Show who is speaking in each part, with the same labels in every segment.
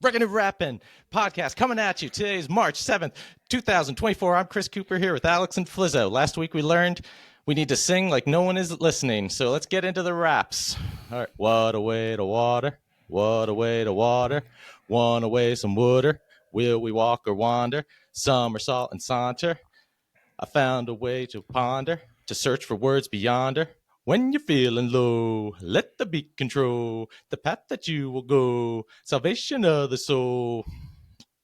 Speaker 1: Breaking and Rapping podcast coming at you. Today is March 7th, 2024. I'm Chris Cooper here with Alex and Flizzo. Last week we learned we need to sing like no one is listening. So let's get into the raps. All right. What a way to water. What a way to water. One away some water. Will we walk or wander? Somersault and saunter. I found a way to ponder, to search for words beyond her. When you're feeling low, let the beat control the path that you will go. Salvation of the soul.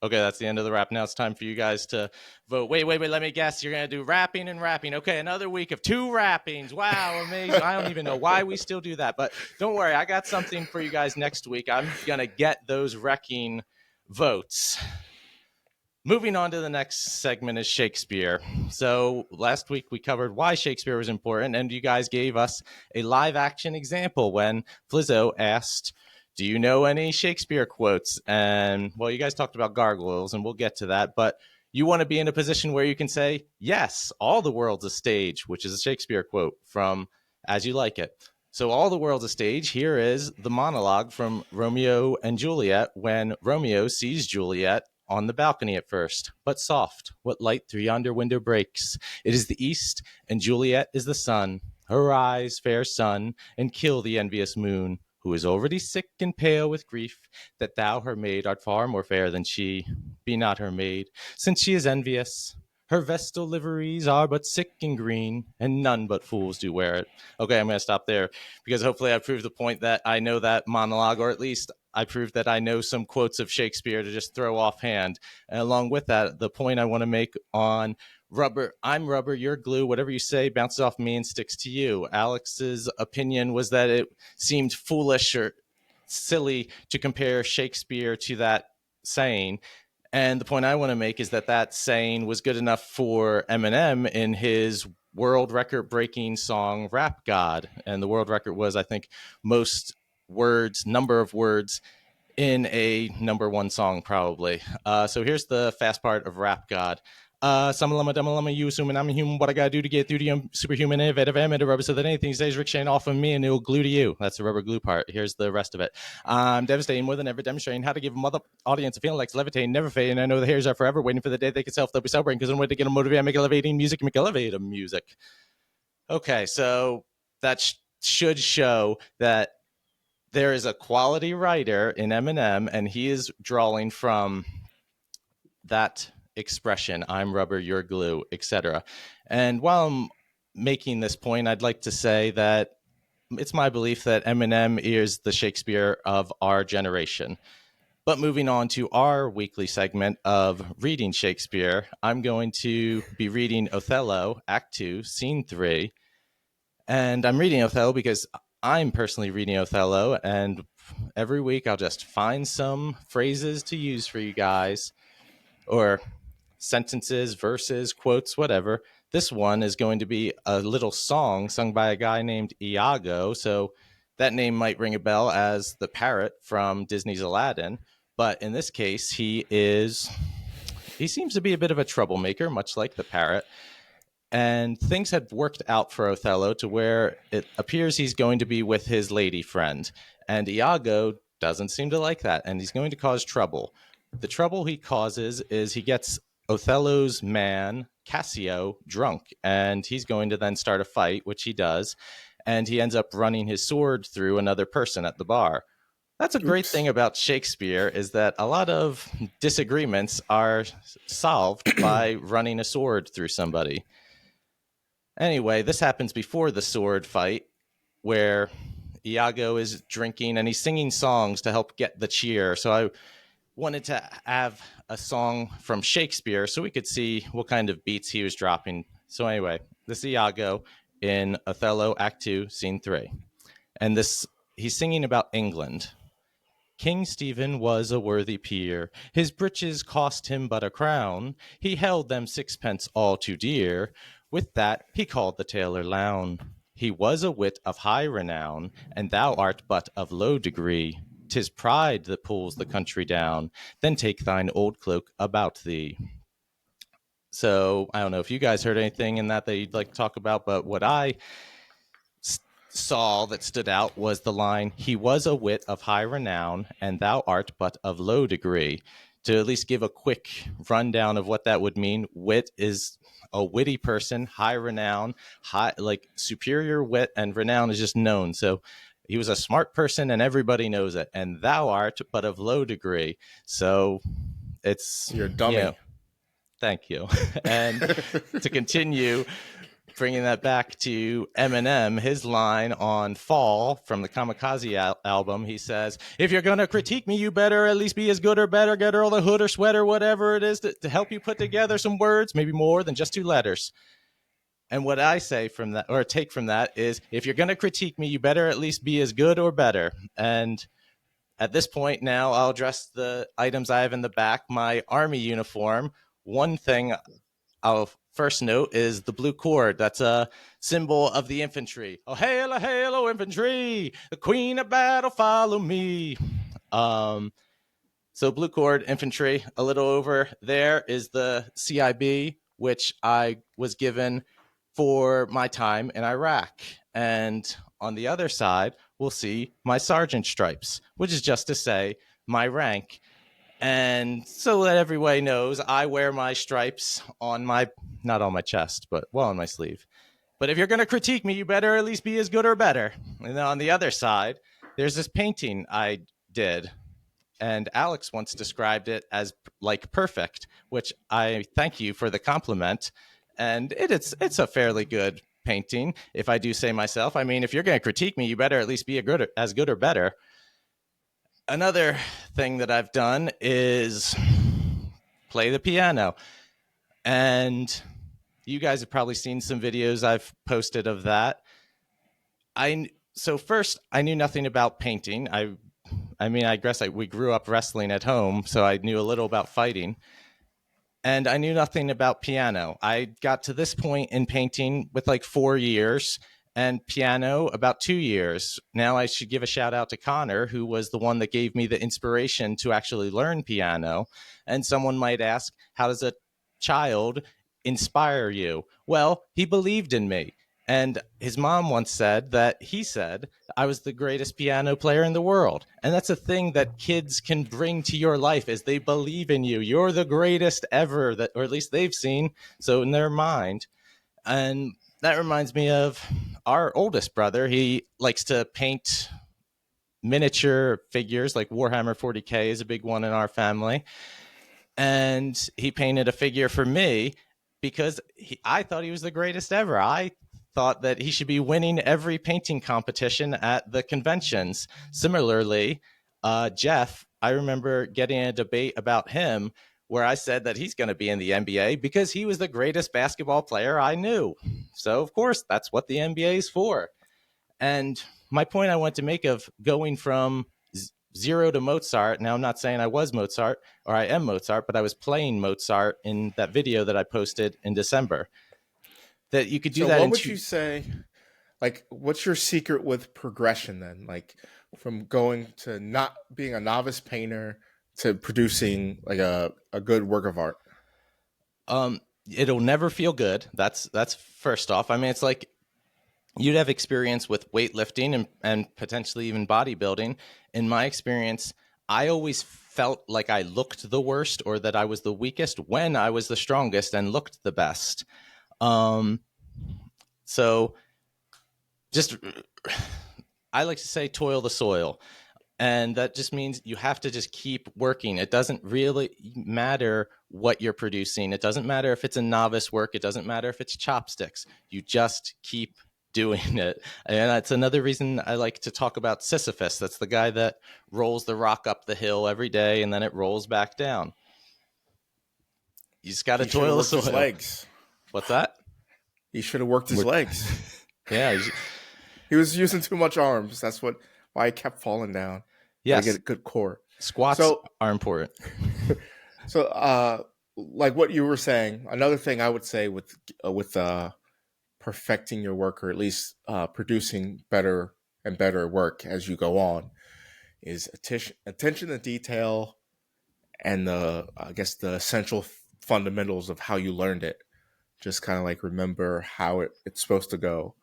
Speaker 1: Okay, that's the end of the rap. Now it's time for you guys to vote. Wait, let me guess. You're going to do rapping and rapping. Okay, another week of 2 rappings. Wow, amazing. I don't even know why we still do that, but don't worry. I got something for you guys next week. I'm going to get those wrecking votes. Moving on to the next segment is Shakespeare. So last week we covered why Shakespeare was important, and you guys gave us a live action example when Flizzo asked, do you know any Shakespeare quotes? And well, you guys talked about gargoyles, and we'll get to that, but you want to be in a position where you can say, yes, all the world's a stage, which is a Shakespeare quote from As You Like It. So all the world's a stage. Here is the monologue from Romeo and Juliet when Romeo sees Juliet on the balcony at first. But soft, what light through yonder window breaks? It is the east, and Juliet is the sun. Arise, fair sun, and kill the envious moon, who is already sick and pale with grief, that thou her maid art far more fair than she. Be not her maid, since she is envious. Her vestal liveries are but sick and green, and none but fools do wear it. Okay, I'm going to stop there, because hopefully I proved the point that I know that monologue, or at least I proved that I know some quotes of Shakespeare to just throw offhand. And along with that, the point I want to make on rubber, I'm rubber, you're glue, whatever you say bounces off me and sticks to you. Alex's opinion was that it seemed foolish or silly to compare Shakespeare to that saying. And the point I want to make is that that saying was good enough for Eminem in his world record breaking song Rap God. And the world record was, I think, most number of words in a number one song, probably. So here's the fast part of Rap God. Some lama dumma lama, you assuming I'm a human. What I gotta do to get through to you? I'm superhuman, innovative, I'm into rubber, so that anything stays ricocheting off of me and it'll glue to you. That's the rubber glue part. Here's the rest of it. I'm devastating more than ever, demonstrating how to give a mother audience a feeling like it's levitating, never fading. I know the hairs are forever waiting for the day they can self. They'll be celebrating because I'm waiting to get them motivated. I make elevating music, make elevator music. Okay, so that should show that there is a quality writer in Eminem, and he is drawing from that expression, I'm rubber, you're glue, etc. And while I'm making this point, I'd like to say that it's my belief that Eminem is the Shakespeare of our generation. But moving on to our weekly segment of reading Shakespeare, I'm going to be reading Othello, Act 2, Scene 3. And I'm reading Othello because I'm personally reading Othello, and every week I'll just find some phrases to use for you guys, or sentences, verses, quotes, whatever. This one is going to be a little song sung by a guy named Iago, so that name might ring a bell as the parrot from Disney's Aladdin, but in this case, he seems to be a bit of a troublemaker, much like the parrot. And things had worked out for Othello to where it appears he's going to be with his lady friend. And Iago doesn't seem to like that, and he's going to cause trouble. The trouble he causes is he gets Othello's man, Cassio, drunk, and he's going to then start a fight, which he does, and he ends up running his sword through another person at the bar. That's a great thing about Shakespeare, is that a lot of disagreements are solved by running a sword through somebody. Anyway, this happens before the sword fight, where Iago is drinking and he's singing songs to help get the cheer. So I wanted to have a song from Shakespeare so we could see what kind of beats he was dropping. So anyway, this is Iago in Othello, Act 2, Scene 3. And he's singing about England. King Stephen was a worthy peer. His breeches cost him but a crown. He held them sixpence all too dear. With that he called the tailor Lown. He was a wit of high renown, and thou art but of low degree. 'Tis pride that pulls the country down. Then take thine old cloak about thee. So I don't know if you guys heard anything in that you'd like to talk about, but what I saw that stood out was the line, "He was a wit of high renown, and thou art but of low degree." To at least give a quick rundown of what that would mean, wit is a witty person, high renown, high, like superior wit, and renown is just known. So he was a smart person and everybody knows it. And thou art but of low degree. So it's,
Speaker 2: You're a dummy.
Speaker 1: Thank you. And to continue, bringing that back to Eminem, his line on Fall from the Kamikaze album, he says, "If you're going to critique me, you better at least be as good or better, get all the hood or sweater, whatever it is to help you put together some words, maybe more than just 2 letters." And what I say from that, or take from that, is if you're going to critique me, you better at least be as good or better. And at this point now, I'll address the items I have in the back. My Army uniform. One thing I'll first note is the blue cord. That's a symbol of the infantry. Oh, hail, oh, infantry! The queen of battle, follow me. So blue cord, infantry. A little over there is the CIB, which I was given for my time in Iraq. And on the other side, we'll see my sergeant stripes, which is just to say my rank. And so that everybody knows, I wear my stripes on my, not on my chest, but well on my sleeve. But if you're going to critique me, you better at least be as good or better. And then on the other side, there's this painting I did. And Alex once described it as like perfect, which I thank you for the compliment. And it's a fairly good painting, if I do say myself. I mean, if you're going to critique me, you better at least be as good or better. Another thing that I've done is play the piano. And you guys have probably seen some videos I've posted of that. So first, I knew nothing about painting. I mean, I guess we grew up wrestling at home, so I knew a little about fighting. And I knew nothing about piano. I got to this point in painting with like 4 years, and piano about 2 years. Now I should give a shout out to Connor, who was the one that gave me the inspiration to actually learn piano. And someone might ask, how does a child inspire you? Well, he believed in me. And his mom once said that he said I was the greatest piano player in the world. And that's a thing that kids can bring to your life, is they believe in you. You're the greatest ever, that, or at least they've seen. So in their mind. And that reminds me of our oldest brother. He likes to paint miniature figures, like Warhammer 40K is a big one in our family. And he painted a figure for me because I thought he was the greatest ever. I thought that he should be winning every painting competition at the conventions. Similarly, Jeff, I remember getting in a debate about him where I said that he's going to be in the NBA because he was the greatest basketball player I knew. So, of course, that's what the NBA is for. And my point I want to make of going from zero to Mozart. Now, I'm not saying I was Mozart or I am Mozart, but I was playing Mozart in that video that I posted in December. That you could do that.
Speaker 2: So what would you say, like, what's your secret with progression then? Like, from going to not being a novice painter to producing like a good work of art?
Speaker 1: It'll never feel good. That's first off. I mean, it's like you'd have experience with weightlifting and potentially even bodybuilding. In my experience, I always felt like I looked the worst or that I was the weakest when I was the strongest and looked the best. So just, I like to say, toil the soil. And that just means you have to just keep working. It doesn't really matter what you're producing. It doesn't matter if it's a novice work. It doesn't matter if it's chopsticks. You just keep doing it. And that's another reason I like to talk about Sisyphus. That's the guy that rolls the rock up the hill every day and then it rolls back down. You just got to toil the soil.
Speaker 2: His legs.
Speaker 1: What's that?
Speaker 2: He should have worked his legs.
Speaker 1: Yeah.
Speaker 2: He was using too much arms. That's why he kept falling down.
Speaker 1: Yes.
Speaker 2: To get a good core.
Speaker 1: Squats are important.
Speaker 2: So, like what you were saying, another thing I would say with perfecting your work, or at least producing better and better work as you go on, is attention to detail and the essential fundamentals of how you learned it. Just kind of like remember how it's supposed to go,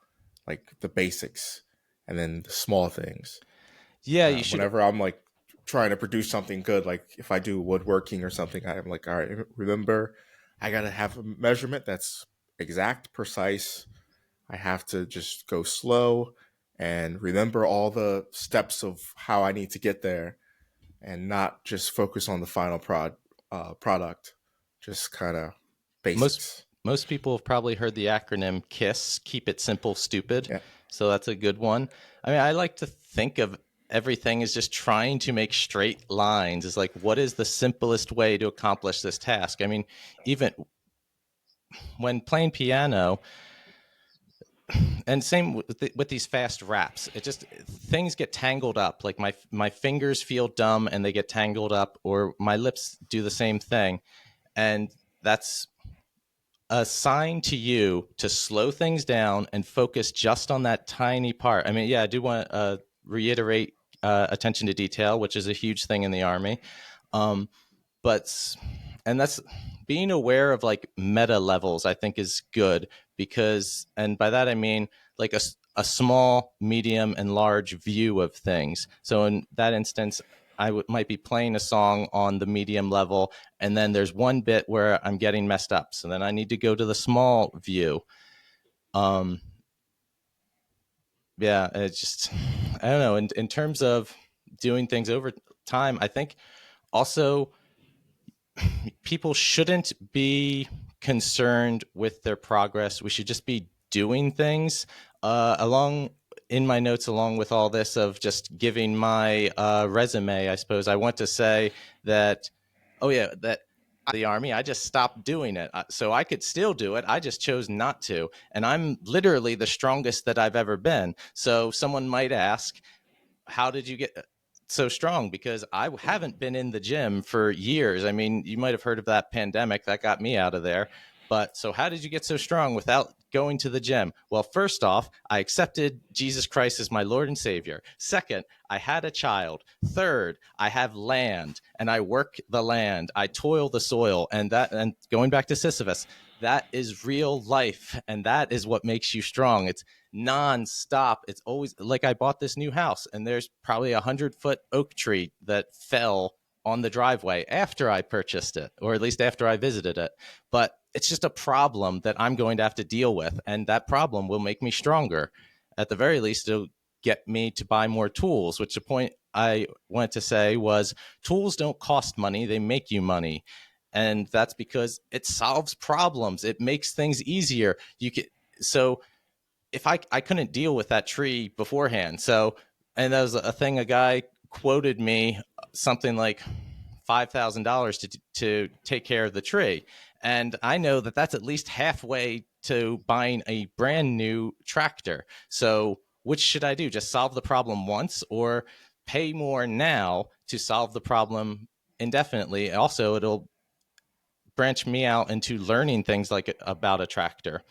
Speaker 2: like the basics. and then the small things.
Speaker 1: Yeah, you should.
Speaker 2: Whenever I'm like trying to produce something good, like if I do woodworking or something, I'm like, all right, remember, I got to have a measurement that's exact, precise. I have to just go slow and remember all the steps of how I need to get there, and not just focus on the final product. Just kind of
Speaker 1: most
Speaker 2: basics.
Speaker 1: most people have probably heard the acronym KISS, keep it simple, stupid.
Speaker 2: Yeah.
Speaker 1: So that's a good one. I mean, I like to think of everything as just trying to make straight lines. Is like, what is the simplest way to accomplish this task? I mean, even when playing piano, and same with these fast raps, it just things get tangled up. Like my fingers feel dumb and they get tangled up, or my lips do the same thing, and that's a sign to you to slow things down and focus just on that tiny part. I mean, yeah, I do want to reiterate attention to detail, which is a huge thing in the Army. Um, but and that's being aware of like meta levels, I think is good, because, and by that I mean like a small, medium, and large view of things. So in that instance, might be playing a song on the medium level, and then there's one bit where I'm getting messed up, so then I need to go to the small view. um yeah, it's just, I don't know, in terms of doing things over time, I think also people shouldn't be concerned with their progress. We should just be doing things. Along in my notes, along with all this of just giving my resume, I suppose I want to say that, oh yeah, that the Army, I just stopped doing it. So I could still do it. I just chose not to. And I'm literally the strongest that I've ever been. So someone might ask, how did you get so strong? Because I haven't been in the gym for years. I mean, you might have heard of that pandemic that got me out of there. But so, how did you get so strong without going to the gym? Well, first off, I accepted Jesus Christ as my Lord and Savior. Second, I had a child. Third, I have land and I work the land. I toil the soil. And going back to Sisyphus, that is real life. And that is what makes you strong. It's nonstop. It's always like, I bought this new house and there's probably 100-foot oak tree that fell on the driveway after I purchased it, or at least after I visited it. But it's just a problem that I'm going to have to deal with. And that problem will make me stronger. At the very least, it'll get me to buy more tools, which the point I wanted to say was tools don't cost money, they make you money. And that's because it solves problems. It makes things easier. You can, so if I couldn't deal with that tree beforehand. So, and that was a thing, a guy quoted me something like $5,000 to take care of the tree. And I know that that's at least halfway to buying a brand new tractor. So which should I do? Just solve the problem once, or pay more now to solve the problem indefinitely? Also, it'll branch me out into learning things like about a tractor.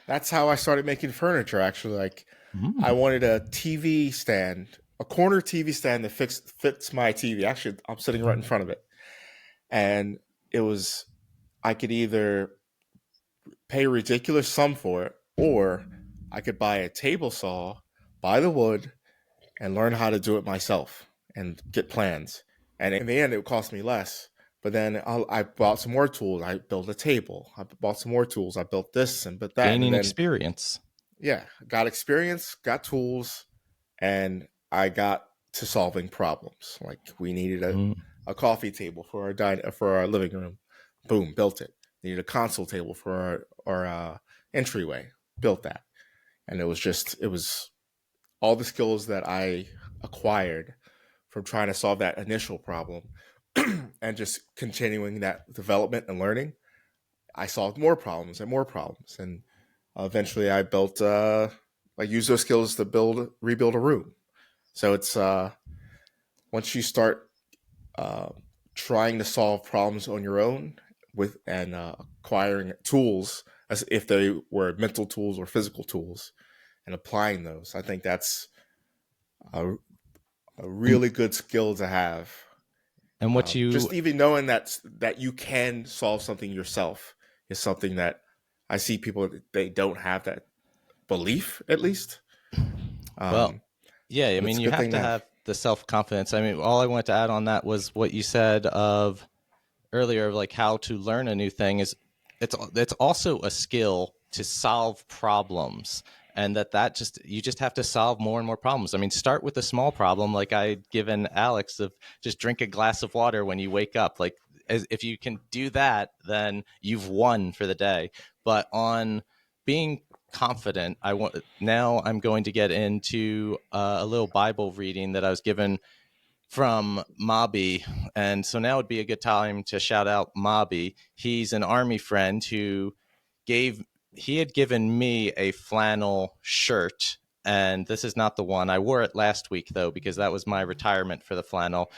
Speaker 2: That's how I started making furniture. Actually, like I
Speaker 1: Mm.
Speaker 2: wanted a TV stand, a corner TV stand that fits my TV. Actually, I'm sitting right in front of it, and it was, I could either pay a ridiculous sum for it, or I could buy a table saw, buy the wood, and learn how to do it myself and get plans. And in the end, it would cost me less. But then I bought some more tools. I built a table. I bought some more tools. I built this and built that. And
Speaker 1: Gaining
Speaker 2: then,
Speaker 1: experience.
Speaker 2: yeah, got experience, got tools, and I got to solving problems. Like we needed
Speaker 1: Mm.
Speaker 2: a coffee table for for our living room. Boom, built it. Needed a console table for our entryway. Built that. And it was all the skills that I acquired from trying to solve that initial problem and just continuing that development and learning. I solved more problems and more problems. And eventually I built, I used those skills to rebuild a room. So it's, once you start uh, trying to solve problems on your own and acquiring tools as if they were mental tools or physical tools and applying those, I think that's a, a
Speaker 1: And
Speaker 2: really good skill to have.
Speaker 1: what you
Speaker 2: Just even knowing that you can solve something yourself is something that I see people, they don't have that belief, at least.
Speaker 1: well,
Speaker 2: Um,
Speaker 1: Yeah, I
Speaker 2: but
Speaker 1: mean,
Speaker 2: it's a
Speaker 1: you
Speaker 2: good
Speaker 1: have
Speaker 2: thing
Speaker 1: to
Speaker 2: to have.
Speaker 1: have the self-confidence. I mean, all I wanted to add on that was what you said of earlier, of like how to learn a new thing is it's also a skill to solve problems, and that just you just have to solve more and more problems. I mean, start with a small problem like I'd given Alex of just drink a glass of water when you wake up. Like if you can do that, then you've won for the day. But on being confident, I'm going to get into a little Bible reading that I was given from Mobby. And so now would be a good time to shout out Mobby. He's an army friend who gave he had given me a flannel shirt, and this is not the one. I wore it last week though because that was my retirement for the flannel,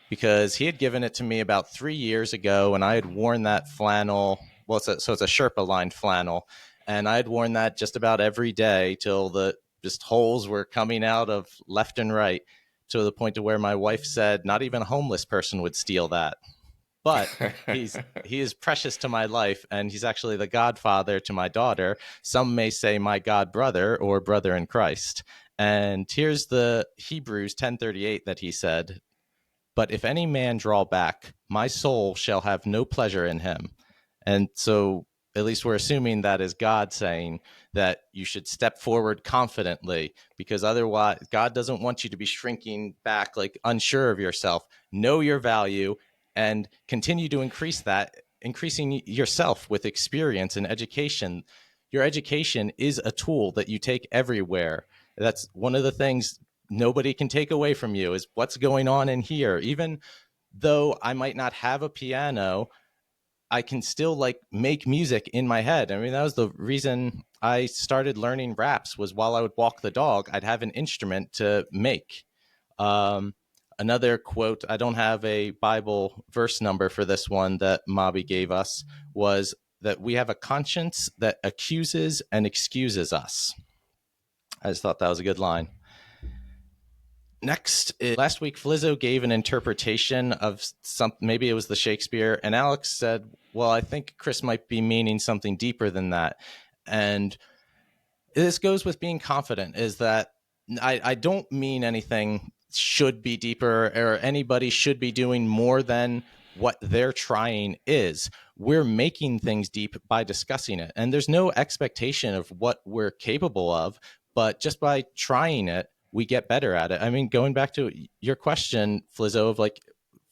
Speaker 1: because he had given it to me about 3 years ago, and I had worn that flannel. Well, so it's a Sherpa lined flannel, and I had worn that just about every day till the just holes were coming out of left and right, to the point to where my wife said not even a homeless person would steal that. But he is precious to my life, and he's actually the godfather to my daughter. Some may say my god brother or brother in Christ. And here's the Hebrews 10:38 that he said, "But if any man draw back, my soul shall have no pleasure in him." And so at least we're assuming that is God saying that you should step forward confidently, because otherwise God doesn't want you to be shrinking back, like unsure of yourself. Know your value and continue to increasing yourself with experience and education. Your education is a tool that you take everywhere. That's one of the things nobody can take away from you, is what's going on in here. Even though I might not have a piano, I can still like make music in my head. I mean, that was the reason I started learning raps, was while I would walk the dog, I'd have an instrument to make. Um, Another quote, I don't have a Bible verse number for this one that Mobby gave us, was that we have a conscience that accuses and excuses us. I just thought that was a good line. Next, last week Flizzo gave an interpretation of some, maybe it was the Shakespeare, and Alex said, well, I think Chris might be meaning something deeper than that. And this goes with being confident, is that I don't mean anything should be deeper or anybody should be doing more than what they're trying is. We're making things deep by discussing it, and there's no expectation of what we're capable of, but just by trying it we get better at it. I mean, going back to your question, Flizzo, of like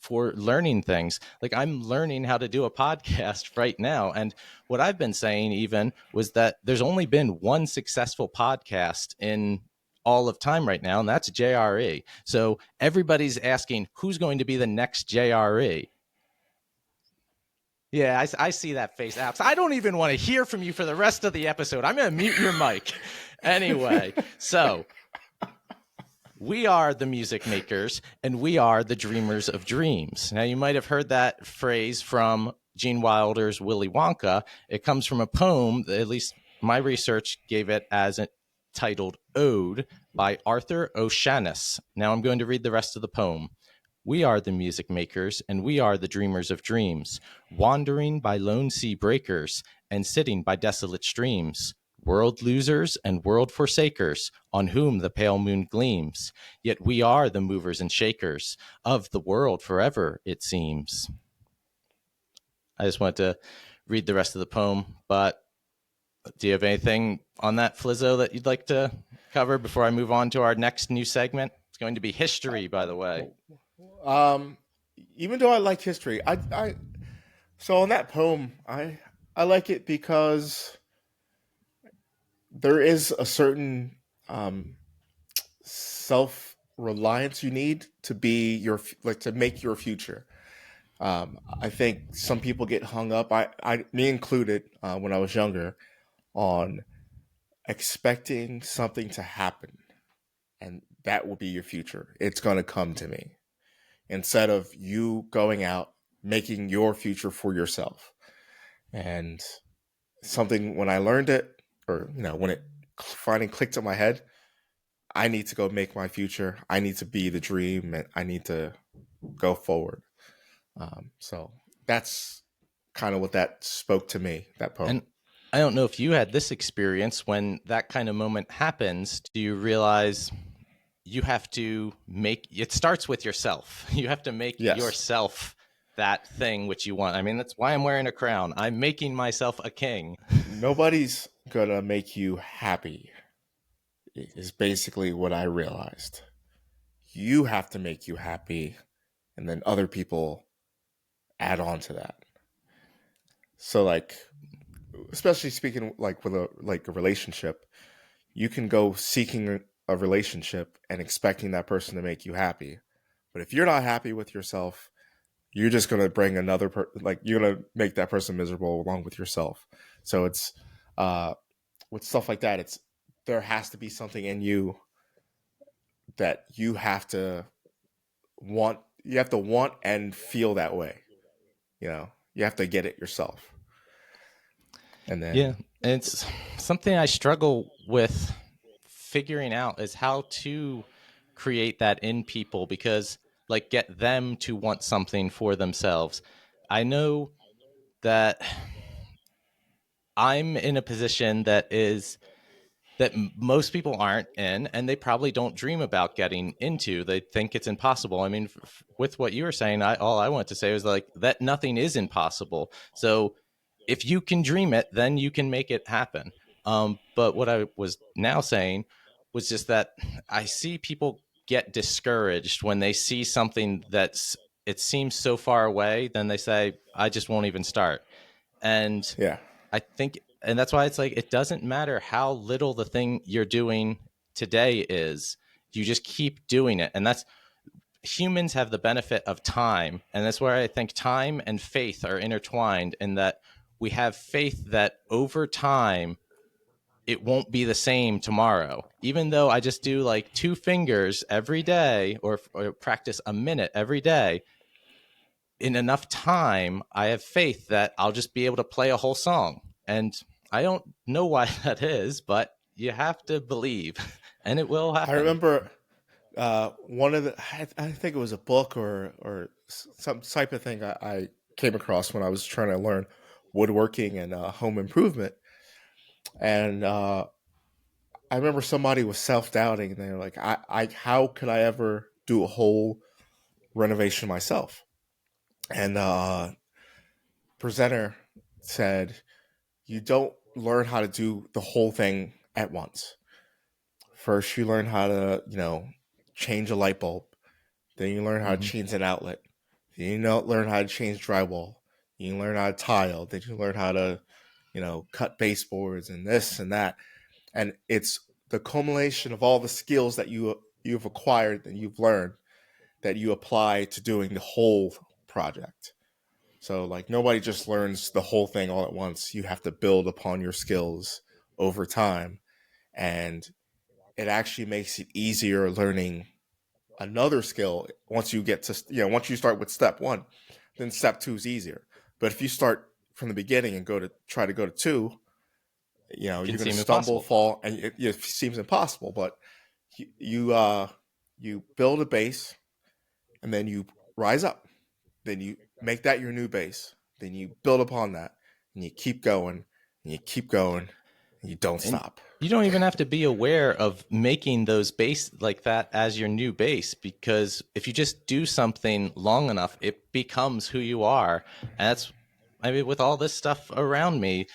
Speaker 1: for learning things, like I'm learning how to do a podcast right now, and what I've been saying even was that there's only been one successful podcast in all of time right now, and that's JRE. So everybody's asking who's going to be the next JRE. Yeah, I see that face, Alex. I don't even want to hear from you for the rest of the episode. I'm going to mute your mic. Anyway, so we are the music makers, and we are the dreamers of dreams. Now, you might have heard that phrase from Gene Wilder's Willy Wonka. It comes from a poem, at least my research gave it as a titled Ode by Arthur O'Shaughnessy. Now I'm going to read the rest of the poem. We are the music makers, and we are the dreamers of dreams, wandering by lone sea breakers, and sitting by desolate streams, world losers and world forsakers, on whom the pale moon gleams. Yet we are the movers and shakers of the world forever, it seems. I just wanted to read the rest of the poem, but do you have anything on that, Flizzo, that you'd like to cover before I move on to our next new segment? It's going to be history, by the way.
Speaker 2: Um, Even though I like history, I so on that poem, I like it because there is a certain self reliance you need to be your like to make your future. I think some people get hung up, me included, when I was younger, on expecting something to happen, and that will be your future. It's going to come to me, instead of you going out making your future for yourself. And something, when I learned it, or when it finally clicked in my head, I need to go make my future. I need to be the dream, and I need to go forward. So that's kind of what that spoke to me, that poem.
Speaker 1: And I don't know if you had this experience when that kind of moment happens. Do you realize you have to make it starts with yourself. You have to make
Speaker 2: Yes.
Speaker 1: yourself that thing which you want. I mean, that's why I'm wearing a crown. I'm making myself a king.
Speaker 2: Nobody's gonna make you happy, is basically what I realized. You have to make you happy, and then other people add on to that. So, like, especially speaking like with a relationship, you can go seeking a relationship and expecting that person to make you happy. But if you're not happy with yourself, you're just gonna bring like you're gonna make that person miserable along with yourself. So it's uh, with stuff like that, it's there has to be something in you that you have to want. You have to want and feel that way. You know, you have to get it yourself, and
Speaker 1: Yeah,
Speaker 2: then
Speaker 1: and it's something I struggle with figuring out is how to create that in people, because like get them to want something for themselves. I know that I'm in a position that most people aren't in, and they probably don't dream about getting into. They think it's impossible. I mean, with what you were saying, all I want to say was like that nothing is impossible. So if you can dream it, then you can make it happen. But what I was now saying was just that I see people get discouraged when they see something that's it seems so far away. Then they say, "I just won't even start." And
Speaker 2: yeah,
Speaker 1: I think, and that's why it's like it doesn't matter how little the thing you're doing today is. You just keep doing it, and that's humans have the benefit of time, and that's where I think time and faith are intertwined. In that we have faith that over time it won't be the same tomorrow. Even though I just do like two fingers every day or practice a minute every day, in enough time, I have faith that I'll just be able to play a whole song. And I don't know why that is, but you have to believe and it will
Speaker 2: I
Speaker 1: happen.
Speaker 2: remember one of the I think it was a book or some type of thing I came across when I was trying to learn woodworking and home improvement, and I remember somebody was self doubting, and they're like, I how could I ever do a whole renovation myself? And presenter said, you don't learn how to do the whole thing at once. First, you learn how to, change a light bulb. Then you learn how to
Speaker 1: Mm-hmm.
Speaker 2: change an outlet. Then you know, learn how to change drywall. You learn how to tile. Then you learn how to, cut baseboards and this and that. And it's the culmination of all the skills that you've acquired and you've learned that you apply to doing the whole project. So like nobody just learns the whole thing all at once. You have to build upon your skills over time, and it actually makes it easier learning another skill once you get to once you start with step 1, then step 2 is easier. But if you start from the beginning and try to go to 2,
Speaker 1: It can
Speaker 2: you're going to
Speaker 1: seem
Speaker 2: stumble,
Speaker 1: impossible.
Speaker 2: fall, and it seems impossible. But you build a base, and then you rise up. Then you make that your new base. Then you build upon that, and you keep going, and you keep going, and you don't
Speaker 1: And
Speaker 2: stop.
Speaker 1: you don't even have to be aware of making those base like that as your new base, because if you just do something long enough, it becomes who you are. And that's, I mean, with all this stuff around me,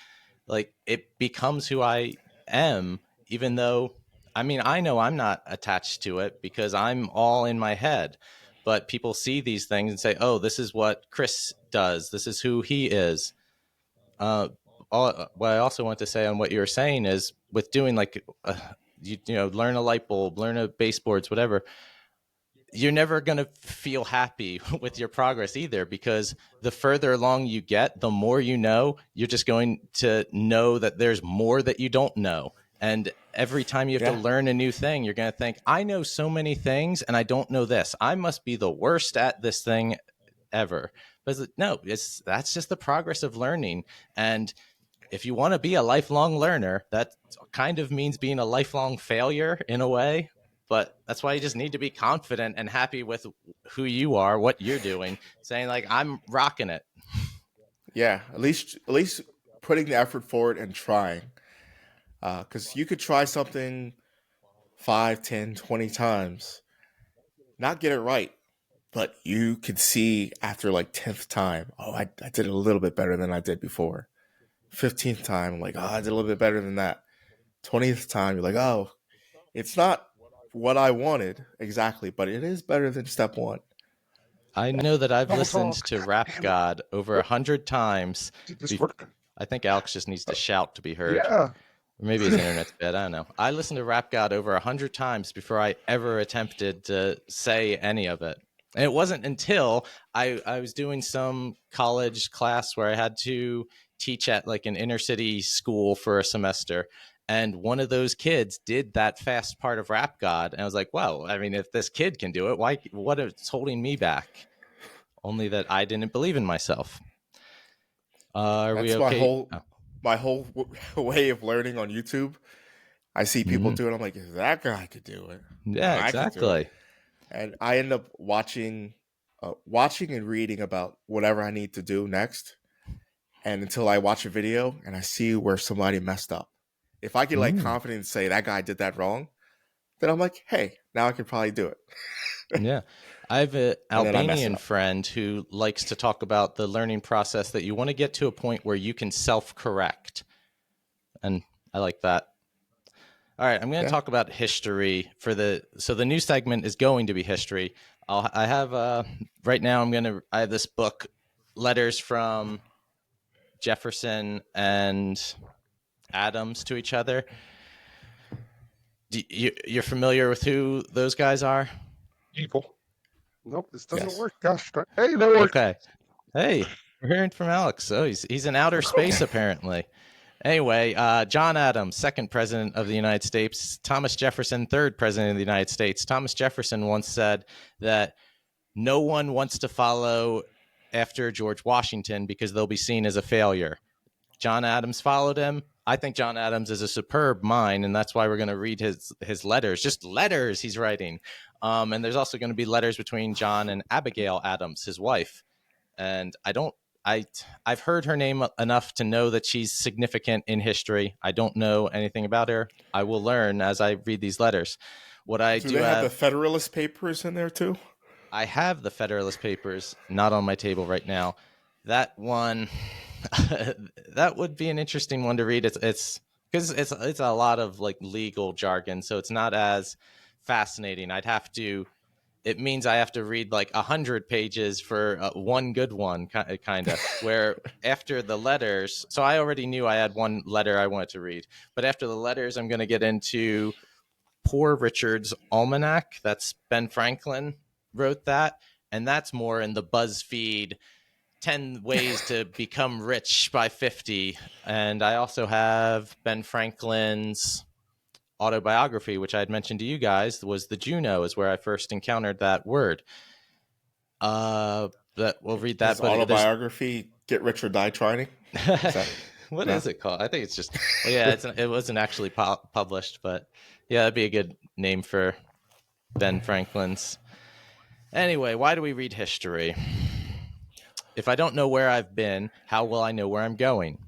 Speaker 1: like it becomes who I am, even though I mean, I know I'm not attached to it because I'm all in my head. But people see these things and say, "Oh, this is what Chris does. This is who he is." Uh, what I also want to say on what you were saying is with doing like, learn a light bulb, learn a baseboards, whatever, you're never going to feel happy with your progress either, because the further along you get, the more you know, you're just going to know that there's more that you don't know. And every time you have to
Speaker 2: Yeah,
Speaker 1: learn a new thing, you're going to think, I know so many things and I don't know this. I must be the worst at this thing ever. But no, that's just the progress of learning. And if you want to be a lifelong learner, that kind of means being a lifelong failure in a way. But that's why you just need to be confident and happy with who you are, what you're doing, saying like, I'm rocking it.
Speaker 2: yeah. At least putting the effort forward and trying, because you could try something 5, 10, 20 times, not get it right, but you could see after like 10th time, oh, I did a little bit better than I did before. 15th time, like, oh, I did a little bit better than that. 20th time, you're like, oh, it's not what I wanted exactly, but it is better than step one.
Speaker 1: I know that I've
Speaker 3: Double
Speaker 1: listened
Speaker 3: talk.
Speaker 1: to Rap
Speaker 3: Damn it.
Speaker 1: God over 100 times.
Speaker 3: Did this work?
Speaker 1: I think Alex just needs to shout to be heard.
Speaker 3: Yeah.
Speaker 1: Or maybe his internet's bad. I don't know. I listened to Rap God over 100 times before I ever attempted to say any of it. And it wasn't until I was doing some college class where I had to teach at like an inner city school for a semester. And one of those kids did that fast part of Rap God. And I was like, well, I mean, if this kid can do it, why? What is holding me back? Only that I didn't believe in myself. Are we
Speaker 2: That's
Speaker 1: okay?
Speaker 2: my whole way of learning on YouTube. I see people do it. I'm like, if that guy could do it,
Speaker 1: Yeah,
Speaker 2: I could do it.
Speaker 1: exactly.
Speaker 2: And I end up watching and reading about whatever I need to do next. And until I watch a video and I see where somebody messed up, if I can like confidently say that guy did that wrong, then I'm like, hey, now I can probably do it.
Speaker 1: Yeah. I have an
Speaker 2: And then I mess it
Speaker 1: Albanian
Speaker 2: up.
Speaker 1: friend who likes to talk about the learning process that you want to get to a point where you can self-correct. And I like that. All right, I'm going to
Speaker 2: Yeah.
Speaker 1: talk about history so the new segment is going to be history. I have right now I have this book, Letters from Jefferson and Adams to each other. You're familiar with who those guys are?
Speaker 3: Evil. Nope, this doesn't
Speaker 2: Yes.
Speaker 3: work. Gosh, hey, that worked.
Speaker 1: Okay. Hey, we're hearing from Alex. Oh, he's in outer space apparently. Anyway, John Adams, second president of the United States. Thomas Jefferson, third president of the United States. Thomas Jefferson once said that no one wants to follow after George Washington because they'll be seen as a failure. John Adams followed him. I think John Adams is a superb mind, and that's why we're going to read his letters. Just letters he's writing. And there's also going to be letters between John and Abigail Adams, his wife. And I've heard her name enough to know that she's significant in history. I don't know anything about her. I will learn as I read these letters. What I
Speaker 2: Do
Speaker 1: do
Speaker 2: they have the
Speaker 1: have,
Speaker 2: Federalist Papers in there too?
Speaker 1: I have the Federalist Papers, not on my table right now. That one, that would be an interesting one to read. It's because it's a lot of like legal jargon, so it's not as fascinating. It means I have to read like 100 pages for one good one, kind of. Where after the letters, so I already knew I had one letter I wanted to read, but after the letters, I'm going to get into Poor Richard's Almanac. That's Ben Franklin wrote that, and that's more in the BuzzFeed 10 ways to become rich by 50. And I also have Ben Franklin's autobiography, which I had mentioned to you guys, was the Juno, is where I first encountered that word. That we'll read that.
Speaker 2: His autobiography, Get Rich or Die Trying.
Speaker 1: What is it called? I think it's just. Well, yeah, it wasn't actually published, but yeah, that'd be a good name for Ben Franklin's. Anyway, why do we read history? If I don't know where I've been, how will I know where I'm going?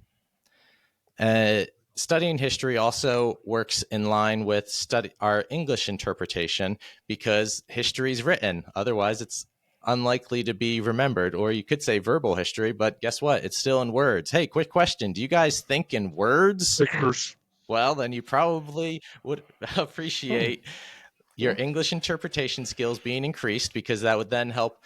Speaker 1: Studying history also works in line with our English interpretation because history is written. Otherwise, it's unlikely to be remembered. Or you could say verbal history, but guess what? It's still in words. Hey, quick question. Do you guys think in words?
Speaker 3: Stickers.
Speaker 1: Well, then you probably would appreciate your English interpretation skills being increased because that would then help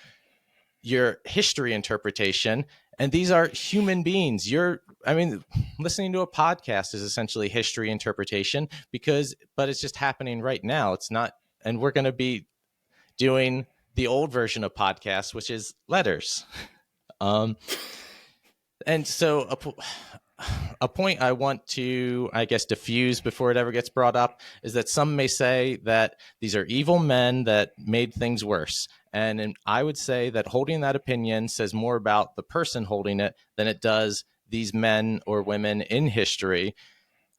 Speaker 1: your history interpretation. And these are human beings. Listening to a podcast is essentially history interpretation but it's just happening right now. It's not, and we're going to be doing the old version of podcasts, which is letters. And so a point I want to, I guess, diffuse before it ever gets brought up is that some may say that these are evil men that made things worse. And I would say that holding that opinion says more about the person holding it than it does these men or women in history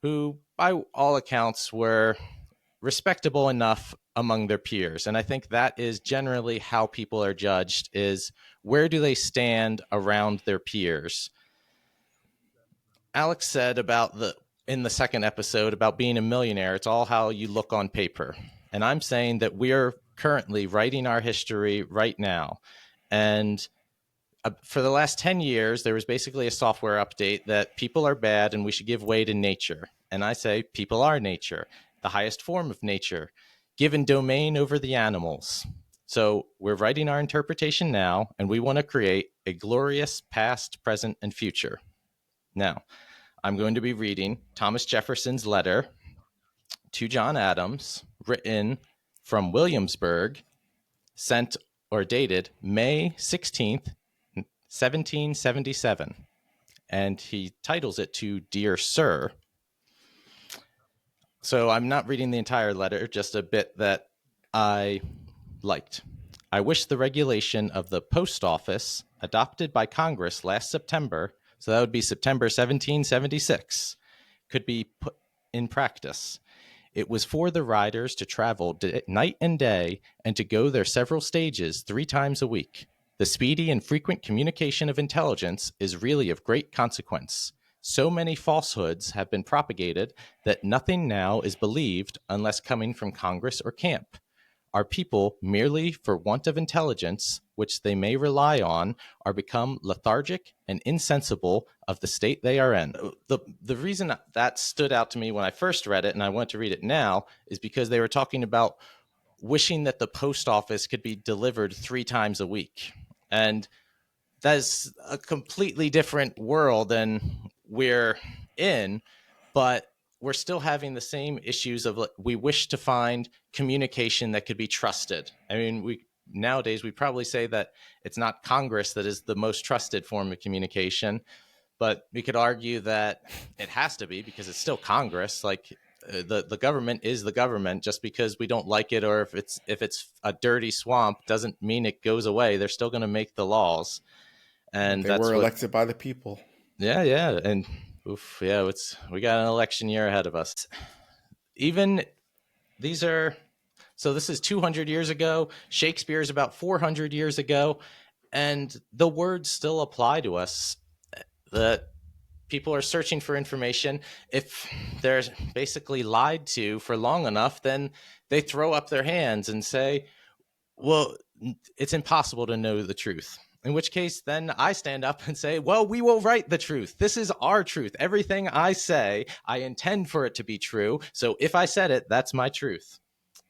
Speaker 1: who, by all accounts, were respectable enough among their peers. And I think that is generally how people are judged, is where do they stand around their peers? Alex said about in the second episode about being a millionaire, it's all how you look on paper. And I'm saying that we're currently writing our history right now. And for the last 10 years, there was basically a software update that people are bad and we should give way to nature. And I say people are nature, the highest form of nature, given domain over the animals. So we're writing our interpretation now, and we want to create a glorious past, present, and future. Now, I'm going to be reading Thomas Jefferson's letter to John Adams, written from Williamsburg, sent or dated May 16th, 1777. And he titles it to Dear Sir. So I'm not reading the entire letter, just a bit that I liked. I wish the regulation of the post office adopted by Congress last September, so that would be September 1776, could be put in practice. It was for the riders to travel night and day and to go their several stages 3 times a week. The speedy and frequent communication of intelligence is really of great consequence. So many falsehoods have been propagated that nothing now is believed unless coming from Congress or camp. Our people, merely for want of intelligence, which they may rely on, are become lethargic and insensible of the state they are in. The reason that stood out to me when I first read it, and I want to read it now, is because they were talking about wishing that the post office could be delivered 3 times a week. And that's a completely different world than we're in, but we're still having the same issues of we wish to find communication that could be trusted. I mean, nowadays we probably say that it's not Congress that is the most trusted form of communication, but we could argue that it has to be because it's still Congress. Like the government is the government. Just because we don't like it or if it's a dirty swamp doesn't mean it goes away. They're still going to make the laws, and
Speaker 2: They were elected by the people.
Speaker 1: Yeah, and we got an election year ahead of us. Even these are this is 200 years ago. Shakespeare is about 400 years ago, and the words still apply to us. That people are searching for information. If they're basically lied to for long enough, then they throw up their hands and say, well, it's impossible to know the truth. In which case, then I stand up and say, well, we will write the truth. This is our truth. Everything I say, I intend for it to be true. So if I said it, that's my truth.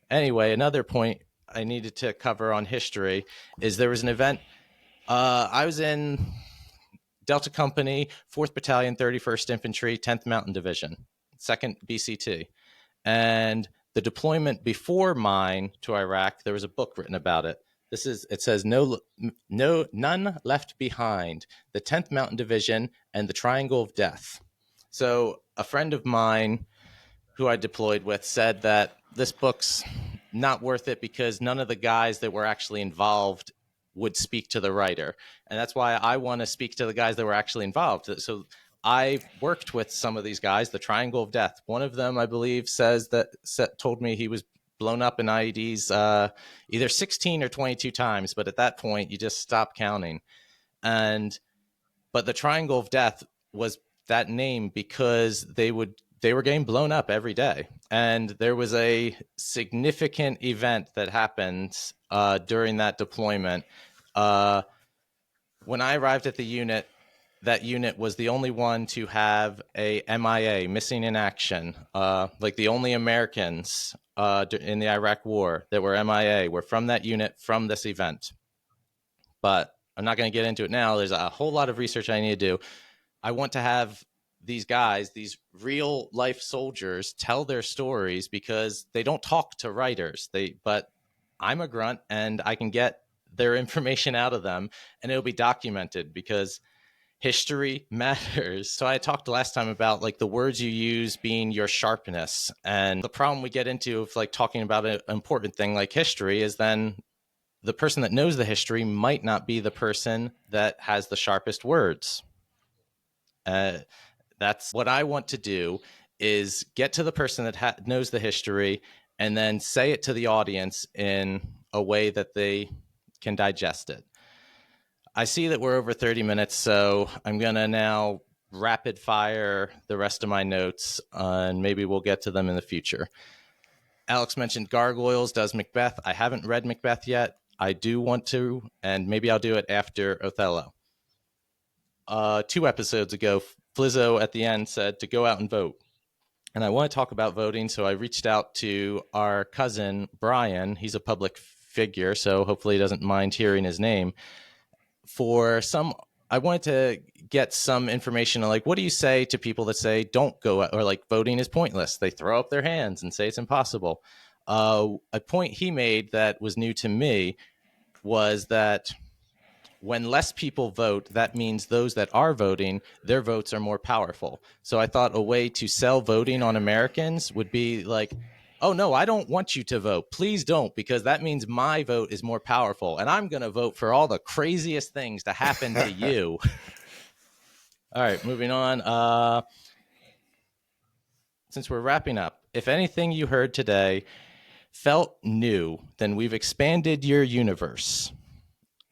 Speaker 1: Anyway, another point I needed to cover on history is there was an event. I was in Delta Company, 4th Battalion, 31st Infantry, 10th Mountain Division, 2nd BCT. And the deployment before mine to Iraq, there was a book written about it. It says None Left Behind, the 10th Mountain Division and the Triangle of Death. So a friend of mine who I deployed with said that this book's not worth it because none of the guys that were actually involved would speak to the writer. And that's why I want to speak to the guys that were actually involved. So I worked with some of these guys, the Triangle of Death. One of them, I believe, told me he was blown up in IEDs either 16 or 22 times. But at that point, you just stop counting. But the Triangle of Death was that name because they were getting blown up every day. And there was a significant event that happened during that deployment. When I arrived at the unit, that unit was the only one to have a MIA, missing in action. Like the only Americans in the Iraq War that were MIA were from that unit from this event. But I'm not going to get into it now. There's a whole lot of research I need to do. I want to have these guys, these real life soldiers, tell their stories because they don't talk to writers. But I'm a grunt and I can get their information out of them and it'll be documented because history matters. So I talked last time about like the words you use being your sharpness, and the problem we get into of like talking about an important thing like history is then the person that knows the history might not be the person that has the sharpest words. That's what I want to do, is get to the person that knows the history and then say it to the audience in a way that they can digest it. I see that we're over 30 minutes, so I'm going to now rapid fire the rest of my notes, and maybe we'll get to them in the future. Alex mentioned Gargoyles does Macbeth. I haven't read Macbeth yet. I do want to, and maybe I'll do it after Othello. 2 episodes ago, Flizzo at the end said to go out and vote. And I want to talk about voting, so I reached out to our cousin, Brian. He's a public figure, so hopefully he doesn't mind hearing his name. I wanted to get some information on, like, what do you say to people that say don't go out, or like voting is pointless? They throw up their hands and say it's impossible. A point he made that was new to me was that when less people vote, that means those that are voting, their votes are more powerful. So I thought a way to sell voting on Americans would be like, oh, no, I don't want you to vote. Please don't, because that means my vote is more powerful. And I'm going to vote for all the craziest things to happen to you. All right, moving on. Since we're wrapping up, if anything you heard today felt new, then we've expanded your universe.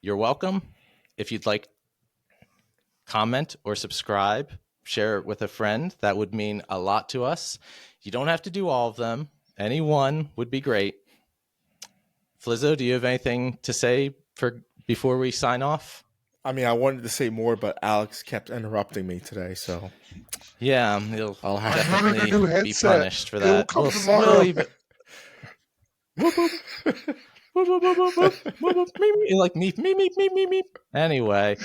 Speaker 1: You're welcome. If you'd like, comment or subscribe, share it with a friend. That would mean a lot to us. You don't have to do all of them. Any one would be great. Flizzo, do you have anything to say before we sign off?
Speaker 2: I mean, I wanted to say more, but Alex kept interrupting me today, so
Speaker 1: yeah,
Speaker 2: I'll have
Speaker 1: definitely be punished for that. Like me. Anyway,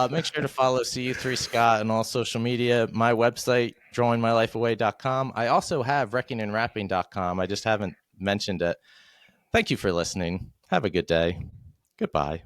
Speaker 1: make sure to follow CU3 Scott on all social media. My website, drawingmylifeaway.com. I also have wreckingandwrapping.com. I just haven't mentioned it. Thank you for listening. Have a good day. Goodbye.